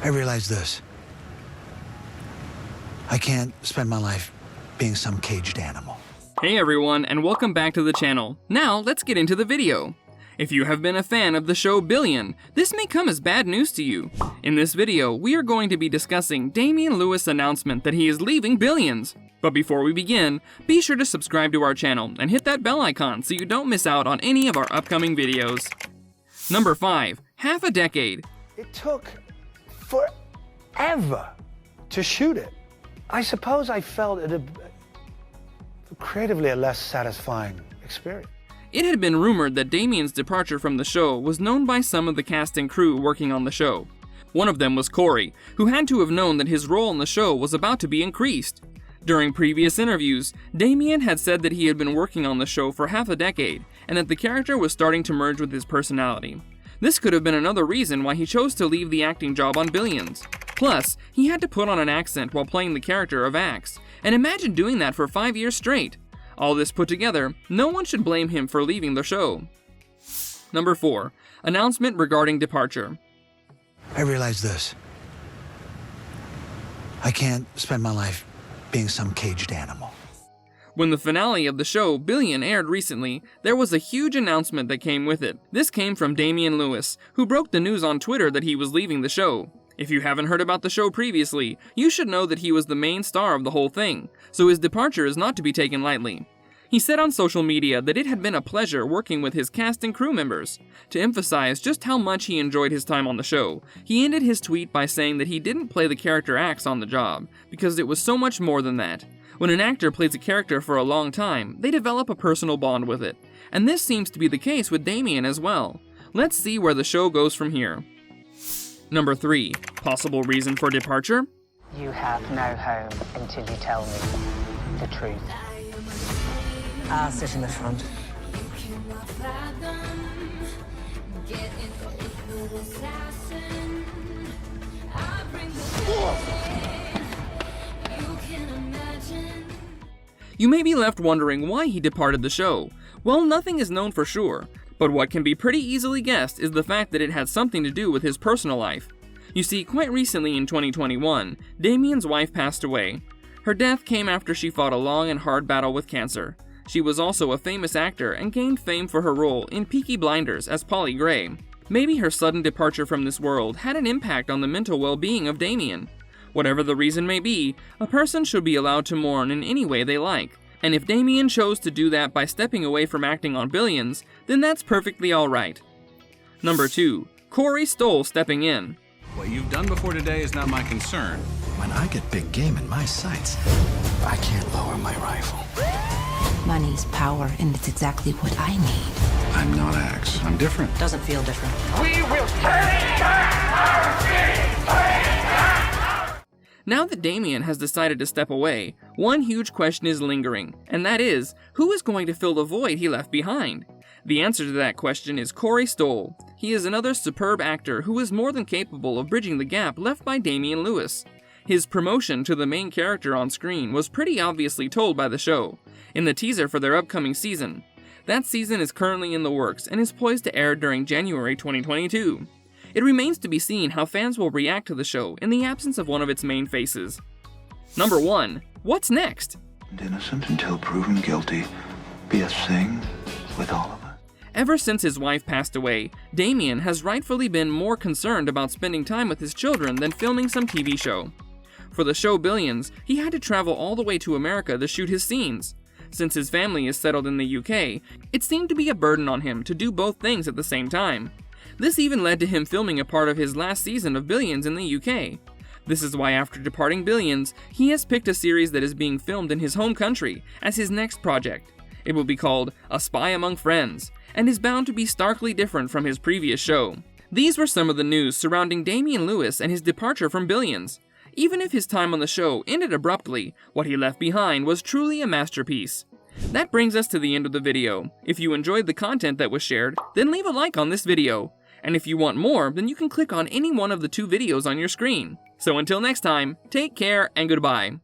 I realize this. I can't spend my life being some caged animal. Hey everyone, and welcome back to the channel. Now, let's get into the video. If you have been a fan of the show Billion, this may come as bad news to you. In this video, we are going to be discussing Damian Lewis' announcement that he is leaving Billions. But before we begin, be sure to subscribe to our channel and hit that bell icon so you don't miss out on any of our upcoming videos. Number 5. Half a decade. It took forever to shoot it. I suppose I felt it creatively a less satisfying experience. It had been rumored that Damian's departure from the show was known by some of the cast and crew working on the show. One of them was Corey, who had to have known that his role in the show was about to be increased. During previous interviews, Damian had said that he had been working on the show for half a decade, and that the character was starting to merge with his personality. This could have been another reason why he chose to leave the acting job on Billions. Plus, he had to put on an accent while playing the character of Axe, and imagine doing that for 5 years straight. All this put together, no one should blame him for leaving the show. Number 4. Announcement regarding departure. I realize this. I can't spend my life being some caged animal. When the finale of the show Billion aired recently, there was a huge announcement that came with it. This came from Damian Lewis, who broke the news on Twitter that he was leaving the show. If you haven't heard about the show previously, you should know that he was the main star of the whole thing, so his departure is not to be taken lightly. He said on social media that it had been a pleasure working with his cast and crew members. To emphasize just how much he enjoyed his time on the show, he ended his tweet by saying that he didn't play the character Axe on the job, because it was so much more than that. When an actor plays a character for a long time, they develop a personal bond with it, and this seems to be the case with Damian as well. Let's see where the show goes from here. Number 3. Possible reason for departure? You have no home until you tell me the truth. I'll sit in the front. You may be left wondering why he departed the show. Well, nothing is known for sure, but what can be pretty easily guessed is the fact that it had something to do with his personal life. You see, quite recently in 2021, Damian's wife passed away. Her death came after she fought a long and hard battle with cancer. She was also a famous actor and gained fame for her role in Peaky Blinders as Polly Gray. Maybe her sudden departure from this world had an impact on the mental well-being of Damian. Whatever the reason may be, a person should be allowed to mourn in any way they like. And if Damian chose to do that by stepping away from acting on Billions, then that's perfectly alright. Number 2. Corey Stoll stepping in. What you've done before today is not my concern. When I get big game in my sights, I can't lower my rifle. Money's power, and it's exactly what I need. I'm not Axe. I'm different. Doesn't feel different. Now that Damian has decided to step away, one huge question is lingering, and that is, who is going to fill the void he left behind? The answer to that question is Corey Stoll. He is another superb actor who is more than capable of bridging the gap left by Damian Lewis. His promotion to the main character on screen was pretty obviously told by the show, in the teaser for their upcoming season. That season is currently in the works and is poised to air during January 2022. It remains to be seen how fans will react to the show in the absence of one of its main faces. Number 1. What's next? Innocent until proven guilty. Be a thing with all of us. Ever since his wife passed away, Damian has rightfully been more concerned about spending time with his children than filming some TV show. For the show Billions, he had to travel all the way to America to shoot his scenes. Since his family is settled in the UK, it seemed to be a burden on him to do both things at the same time. This even led to him filming a part of his last season of Billions in the UK. This is why after departing Billions, he has picked a series that is being filmed in his home country as his next project. It will be called A Spy Among Friends, and is bound to be starkly different from his previous show. These were some of the news surrounding Damian Lewis and his departure from Billions. Even if his time on the show ended abruptly, what he left behind was truly a masterpiece. That brings us to the end of the video. If you enjoyed the content that was shared, then leave a like on this video. And if you want more, then you can click on any one of the 2 videos on your screen. So until next time, take care and goodbye.